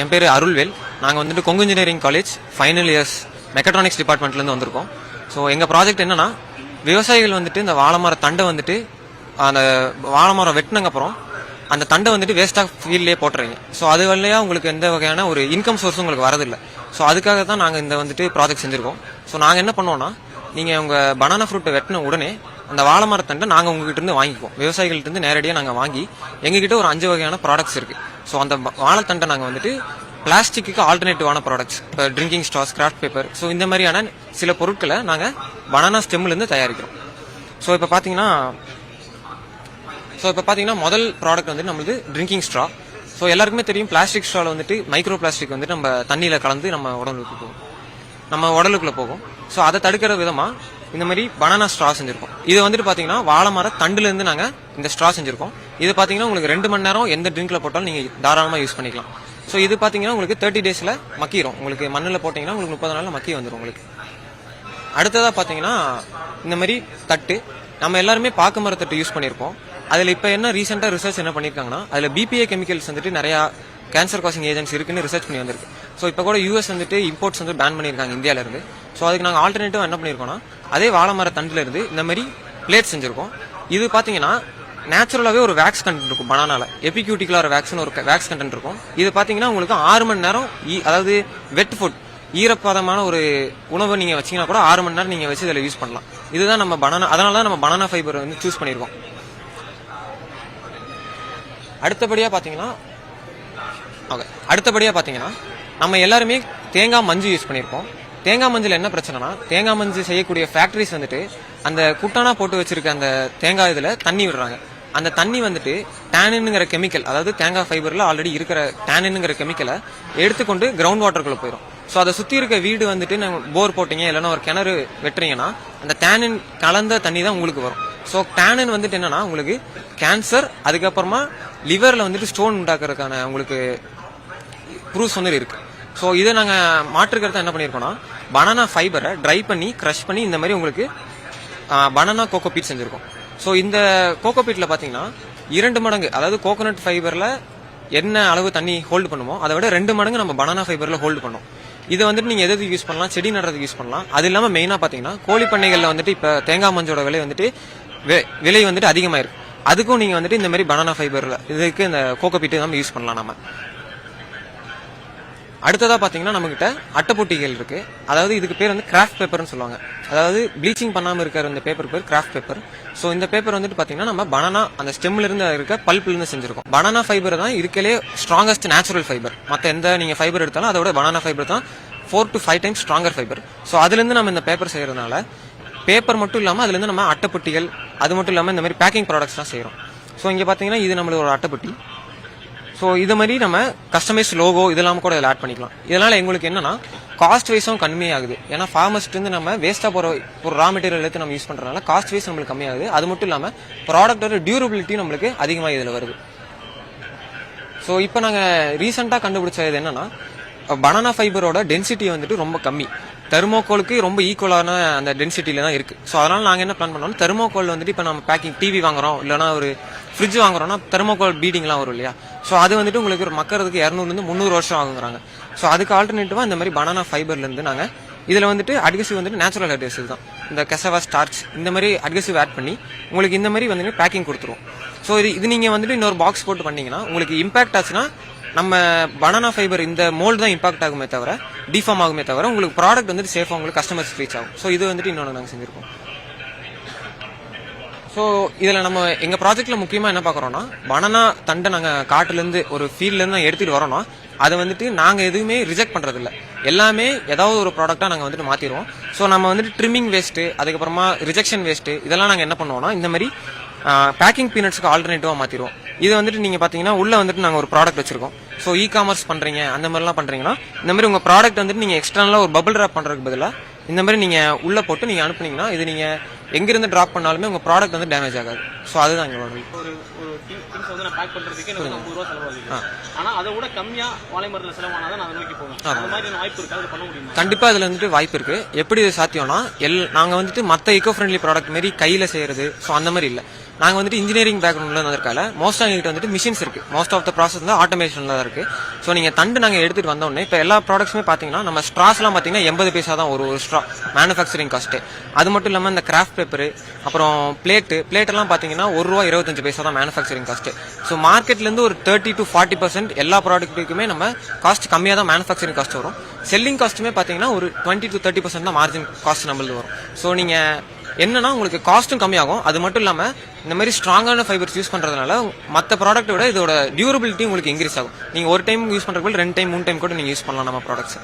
என் பேர் அருள்வேல். நாங்கள் வந்துட்டு Kongu engineering college final years mechatronics டிபார்ட்மெண்ட்லேருந்து வந்திருக்கோம். ஸோ எங்கள் ப்ராஜெக்ட் என்னன்னா, விவசாயிகள் வந்துட்டு இந்த வாழைமர தண்டை வந்துட்டு அந்த வாழைமரம் வெட்டினங்கப்புறம் அந்த தண்டை வந்துட்டு வேஸ்ட்டாக ஃபீல்ட்லேயே போட்டுறீங்க. ஸோ அது வழியாக உங்களுக்கு எந்த வகையான ஒரு இன்கம் சோர்ஸும் உங்களுக்கு வரதில்லை. ஸோ அதுக்காக தான் நாங்கள் இந்த வந்துட்டு ப்ராஜெக்ட் செஞ்சுருக்கோம். ஸோ நாங்கள் என்ன பண்ணுவோம்னா, நீங்கள் உங்கள் பனானா ஃப்ரூட்டை வெட்டின உடனே அந்த வாழைமரத்தண்டை நாங்கள் உங்ககிட்ட இருந்து வாங்கிக்குவோம். விவசாயிகள்கிட்ட நேரடியாக நாங்கள் வாங்கி எங்ககிட்ட ஒரு 5 வகையான ப்ராடக்ட்ஸ் இருக்குது. ஸோ அந்த வாழைத்தண்டை நாங்கள் வந்துட்டு பிளாஸ்டிக்கு ஆல்டர்னேட்டிவான ப்ராடக்ட்ஸ், இப்போ drinking straws, craft paper, so இந்த மாதிரியான சில பொருட்களை நாங்கள் பனானா ஸ்டெம்லேருந்து தயாரிக்கிறோம். ஸோ இப்போ பார்த்தீங்கன்னா முதல் ப்ராடக்ட் வந்துட்டு நம்மளுக்கு ட்ரிங்கிங் ஸ்ட்ரா. ஸோ எல்லாருக்குமே தெரியும், பிளாஸ்டிக் ஸ்ட்ராவில் வந்துட்டு மைக்ரோ பிளாஸ்டிக் வந்துட்டு நம்ம தண்ணியில் கலந்து நம்ம உடலுக்குள்ள போகும். ஸோ அதை தடுக்கிற விதமாக இந்த மாதிரி பனானா ஸ்ட்ரா செஞ்சிருக்கோம். இது வந்துட்டு பார்த்தீங்கன்னா வாழைமர தண்டுலேருந்து நாங்கள் இந்த ஸ்ட்ரா செஞ்சிருக்கோம். இது பார்த்தீங்கன்னா உங்களுக்கு 2 மணி நேரம் எந்த ட்ரிங்க்ல போட்டாலும் நீங்கள் தாராளமாக யூஸ் பண்ணிக்கலாம். ஸோ இது பார்த்தீங்கன்னா உங்களுக்கு 30 டேஸில் மக்கிரும். உங்களுக்கு மண்ணில் போட்டிங்கன்னா உங்களுக்கு 30 நாளில் மக்கி வந்துடும் உங்களுக்கு. அடுத்ததாக பார்த்தீங்கன்னா இந்த மாதிரி தட்டு நம்ம எல்லாருமே பாக்கு மரத்தட்டு யூஸ் பண்ணியிருப்போம். அதில் இப்போ என்ன ரீசெண்டாக ரிசர்ச் என்ன பண்ணியிருக்காங்கன்னா, அதில் பிபிஏ கெமிக்கல்ஸ் வந்துட்டு நிறையா கேன்சர் காசிங் ஏஜென்ட்ஸ் இருக்குன்னு ரிசர்ச் பண்ணி வந்திருக்கு. ஸோ இப்போ கூட யூஎஸ் வந்துட்டு இம்போர்ட்ஸ் வந்து பேன் பண்ணியிருக்காங்க இந்தியாவிலேருந்து. ஸோ அதுக்கு நாங்கள் ஆல்டர்னேட்டிவ் என்ன பண்ணியிருக்கோம்னா, அதே வாழைமர தண்டில் இருந்து இந்த மாதிரி பிளேட் செஞ்சுருக்கோம். இது பார்த்தீங்கன்னா நேச்சுரலாகவே ஒரு வேக்ஸ் கண்டென்ட் இருக்கும். பனானால எபிக்யூட்டிகுலர் வேக்ஸ்னு ஒரு வேக்ஸ் கண்டென்ட் இருக்கும். இது பார்த்தீங்கன்னா உங்களுக்கு 6 மணி நேரம் அதாவது வெட் ஃபுட், ஈரப்பதமான ஒரு உணவை நீங்கள் வச்சிங்கன்னா கூட 6 மணி நேரம் நீங்கள் வச்சு இதில் யூஸ் பண்ணலாம். இதுதான் நம்ம பனானா, அதனால தான் நம்ம பனானா ஃபைபர் வந்து சூஸ் பண்ணியிருக்கோம். அடுத்தபடியாக பார்த்தீங்கன்னா நம்ம எல்லாருமே தேங்காய் மஞ்சள் யூஸ் பண்ணியிருப்போம். தேங்காய் மஞ்சள் என்ன பிரச்சனைனா, தேங்காய் மஞ்சள் செய்யக்கூடிய ஃபேக்டரிஸ் வந்துட்டு அந்த குட்டானா போட்டு வச்சிருக்க அந்த தேங்காய் இதில் தண்ணி விடுறாங்க. அந்த தண்ணி வந்துட்டு டேனின்ங்கிற கெமிக்கல், அதாவது தேங்காய் ஃபைபரில் ஆல்ரெடி இருக்கிற டேனின்ங்கிற கெமிக்கலை எடுத்துக்கொண்டு கிரவுண்ட் வாட்டருக்குள்ளே போயிடும். ஸோ அதை சுற்றி இருக்க வீடு வந்துட்டு நம்ம போர் போட்டிங்க இல்லைன்னா ஒரு கிணறு வெட்டுறீங்கன்னா அந்த டேனின் கலந்த தண்ணி தான் உங்களுக்கு வரும். ஸோ டேனின் வந்துட்டு என்னன்னா உங்களுக்கு கேன்சர், அதுக்கப்புறமா லிவரில் வந்துட்டு ஸ்டோன் உண்டாக்குறதுக்கான உங்களுக்கு ப்ரூஃப்ஸ் வந்து இருக்கு. ஸோ இதை நாங்கள் மாற்றுக்கிறத என்ன பண்ணியிருக்கோம்னா, பனானா ஃபைபரை ட்ரை பண்ணி க்ரஷ் பண்ணி இந்த மாதிரி உங்களுக்கு பனானா கோகோபீட் செஞ்சுருக்கோம். ஸோ இந்த கோகோபீட்டில் பார்த்தீங்கன்னா 2 மடங்கு, அதாவது கோகோனட் ஃபைபரில் என்ன அளவு தண்ணி ஹோல்டு பண்ணுமோ அதை விட 2 மடங்கு நம்ம பனானா ஃபைபரில் ஹோல்டு பண்ணோம். இதை வந்துட்டு நீங்கள் எதுக்கு யூஸ் பண்ணலாம், செடி நடுறதுக்கு யூஸ் பண்ணலாம். அது இல்லாமல் மெயினாக பார்த்தீங்கன்னா கோழி பண்ணைகளில் வந்துட்டு இப்போ தேங்காய் மஞ்சோட விலை வந்துட்டு அதிகமாயிருக்கு. அதுக்கும் நீங்கள் வந்துட்டு இந்த மாதிரி பனானா ஃபைபரில் இதுக்கு இந்த கோகோபீட்டு நம்ம யூஸ் பண்ணலாம். நம்ம அடுத்ததாக பார்த்தீங்கன்னா நம்மகிட்ட அட்டைப்பொட்டிகள் இருக்கு. அதாவது இதுக்கு பேர் வந்து கிராஃப்ட் பேப்பர்னு சொல்லுவாங்க. அதாவது ப்ளீச்சிங் பண்ணாமல் இருக்கிற இந்த பேப்பர் பேர் கிராஃப்ட் பேப்பர். ஸோ இந்த பேப்பர் வந்துட்டு பார்த்தீங்கன்னா நம்ம பனானா அந்த ஸ்டெம்ல இருந்து இருக்க பல்ப்லேருந்து செஞ்சிருக்கோம். பனானா ஃபைபர் தான் இருக்கலே ஸ்ட்ராங்கஸ்ட் நேச்சுரல் ஃபைபர். மற்ற எந்த நீங்கள் ஃபைபர் எடுத்தாலும் அதோட பனானா ஃபைபர் தான் 4 to 5 times stronger fibre. So அதுலேருந்து நம்ம இந்த பேப்பர் செய்யறதுனால பேப்பர் மட்டும் இல்லாமல் அதுலேருந்து நம்ம அட்டைப்பொட்டிகள், அது மட்டும் இல்லாமல் இந்த மாதிரி பேக்கிங் ப்ராடக்ட்ஸ்லாம் செய்கிறோம். ஸோ இங்கே பார்த்தீங்கன்னா இது நம்மளோட ஒரு அட்டைப்பொட்டி. ஸோ இது மாதிரி நம்ம கஸ்டமைஸ் லோகோ இதெல்லாம் கூட இதில் ஆட் பண்ணிக்கலாம். இதனால் எங்களுக்கு என்னன்னா காஸ்ட் வைஸும் கம்மியாகுது. ஏன்னா ஃபார்மர்ஸ்ட்டு நம்ம வேஸ்ட்டாக போகிற ஒரு ரா மெட்டீரியல் எடுத்து நம்ம யூஸ் பண்ணுறதுனால காஸ்ட் வைஸ் நம்மளுக்கு கம்மியாகுது. அது மட்டும் இல்லாமல் ப்ராடக்டோட டியூரபிலிட்டி நம்மளுக்கு அதிகமாக இதில் வருது. ஸோ இப்போ நாங்கள் ரீசெண்டாக கண்டுபிடிச்சது என்னன்னா, பனானா ஃபைபரோட டென்சிட்டி வந்துட்டு ரொம்ப கம்மி, தெர்மோகோலுக்கு ரொம்ப ஈக்குவலான அந்த டென்சிட்டியில தான் இருக்கு. ஸோ அதனால நாங்கள் என்ன பிளான் பண்ணோம், தெர்மோகோல் வந்துட்டு இப்போ நம்ம பேக்கிங் டிவி வாங்குறோம் இல்லைனா ஒரு ஃப்ரிட்ஜ் வாங்குறோம்னா தெர்மோகோல் பீடிங்லாம் வரும் இல்லையா. ஸோ அது வந்துட்டு உங்களுக்கு ஒரு மக்கறதுக்கு 200-300 வருஷம் ஆகுங்கிறாங்க. ஸோ அதுக்கு ஆல்டர்னேட்டிவா இந்த மாதிரி பனானா ஃபைபர்லேருந்து நாங்கள் இதில் வந்துட்டு அட்கசிவ் வந்துட்டு நேச்சுரல் அட்கசிவ் தான், இந்த கெசவா ஸ்டார்ச் இந்த மாதிரி அட்கசிவ் ஆட் பண்ணி உங்களுக்கு இந்த மாதிரி வந்துட்டு பேக்கிங் கொடுத்துருவோம். ஸோ இது நீங்கள் வந்துட்டு இன்னொரு பாக்ஸ் போட்டு பண்ணீங்கன்னா உங்களுக்கு இம்பாக்ட் ஆச்சுன்னா நம்ம பனானா ஃபைபர் இந்த மோல்டு தான் இம்பாக்ட் ஆகுமே தவிர டிஃபார்ம் ஆகுமே தவிர உங்களுக்கு ப்ராடக்ட் வந்துட்டு சேஃபாக உங்களுக்கு கஸ்டமர்ஸ் ரீச் ஆகும். ஸோ இது வந்துட்டு இன்னொன்று நாங்கள் செஞ்சுருக்கோம். ஸோ இதில் நம்ம எங்கள் ப்ராஜெக்டில் முக்கியமாக என்ன பார்க்குறோன்னா, பனானா தண்டை நாங்கள் காட்டுலேருந்து ஒரு ஃபீல்ட்லேருந்து எடுத்துகிட்டு வரோன்னா அதை வந்துட்டு நாங்கள் எதுவுமே ரிஜெக்ட் பண்ணுறதில்ல, எல்லாமே ஏதாவது ஒரு ப்ராடக்டாக நாங்கள் வந்துட்டு மாற்றிடுவோம். ஸோ நம்ம வந்துட்டு ட்ரிம்மிங் வேஸ்ட்டு, அதுக்கப்புறமா ரிஜெக்ஷன் வேஸ்ட்டு இதெல்லாம் நாங்கள் என்ன பண்ணுவோம்னா இந்த மாதிரி பேக்கிங் பீனட்ஸ்க்கு ஆல்டர்னேட்டிவாக மாற்றிடுவோம். இது வந்துட்டு நீங்கள் பார்த்தீங்கன்னா உள்ளே வந்துட்டு நாங்கள் ஒரு ப்ராடக்ட் வச்சிருக்கோம். ஸோ காமர்ஸ் பண்ணுறீங்க அந்த மாதிரிலாம் பண்ணுறீங்கன்னா இந்த மாதிரி உங்கள் ப்ராடக்ட் வந்துட்டு நீங்கள் எக்ஸ்டர்னலாக ஒரு பபிள் ட்ராப் பண்ணுறதுக்கு பதிலாக இந்த மாதிரி நீங்கள் உள்ளே போட்டு நீங்கள் அனுப்புனீங்கன்னா இது நீங்கள் எங்கிருந்து ட்ராப் பண்ணாலுமே உங்கள் ப்ராடக்ட் வந்து டேமேஜ் ஆகாது. ஸோ அதுதான் எங்களோட திங்ஸ் வந்து நான் பேக் பண்றதுக்கு எனக்கு 50 ரூபா செலவாகுது. ஆனா அதை விட கம்மியா வாழை மரத்துல செலவானா தான் நான் நோக்கி போவேன். அந்த மாதிரி வாய்ப்பு இருக்கு, அது பண்ண முடியுமா? கண்டிப்பா இதுல வந்துட்டு வாய்ப்பு இருக்கு. எப்படி இது சாத்தியம்னா, நாங்க வந்துட்டு மத்த ஈகோ ஃப்ரெண்ட்லி ப்ராடக்ட் மாதிரி கையில செய்யறது ஸோ அந்த மாதிரி இல்லை. நாங்கள் வந்துட்டு இன்ஜினியரிங் பேக்ரவுண்ட்ல வந்திருக்கால மோஸ்ட் எங்ககிட்ட வந்துட்டு மிஷின்ஸ் இருக்கு. மோஸ்ட் ஆஃப் த ப்ராசஸ் வந்து ஆட்டோமேஷன்ல தான் இருக்கு. ஸோ நீங்க தண்டு நாங்கள் எடுத்துட்டு வந்த உடனே இப்போ எல்லா ப்ராடக்ட்ஸுமே பார்த்தீங்கன்னா நம்ம ஸ்ட்ராஸ்லாம் பார்த்தீங்கன்னா 80 பைசா தான் ஒரு ஸ்ட்ரா மேனுஃபேக்சரிங் காஸ்ட்டு. அது மட்டும் இல்லாமல் இந்த கிராஃப்ட் பேப்பர் அப்புறம் பிளேட்டெல்லாம் பார்த்தீங்கன்னா ₹1.25 தான் மேனுஃபேக்சரிங் காஸ்ட்டு. ஸோ மார்க்கெட்லேருந்து ஒரு 30 to 40% எல்லா ப்ராடக்ட்டுக்குமே நம்ம காஸ்ட் கம்மியாக தான் மேனுஃபேக்சரிங் காஸ்ட் வரும். செல்லிங் காஸ்ட்டுமே பார்த்தீங்கன்னா ஒரு 20 to 30% தான் மார்ஜின் காஸ்ட் நம்மளுக்கு வரும். ஸோ நீங்கள் என்னன்னா உங்களுக்கு காஸ்ட்டும் கம்மியாகும். அது மட்டும் இல்லாமல் இந்த மாதிரி ஸ்ட்ராங்கான ஃபைபர்ஸ் யூஸ் பண்ணுறதுனால மற்ற ப்ராடக்ட்டை விட இதோட டியூரபிலிட்டி உங்களுக்கு இன்க்ரீஸ் ஆகும். நீங்கள் ஒரு டைம் யூஸ் பண்ணுறதுக்கு 2 டைம் 3 டைம் கூட நீங்கள் யூஸ் பண்ணலாம் நம்ம ப்ராடக்ட்ஸ்.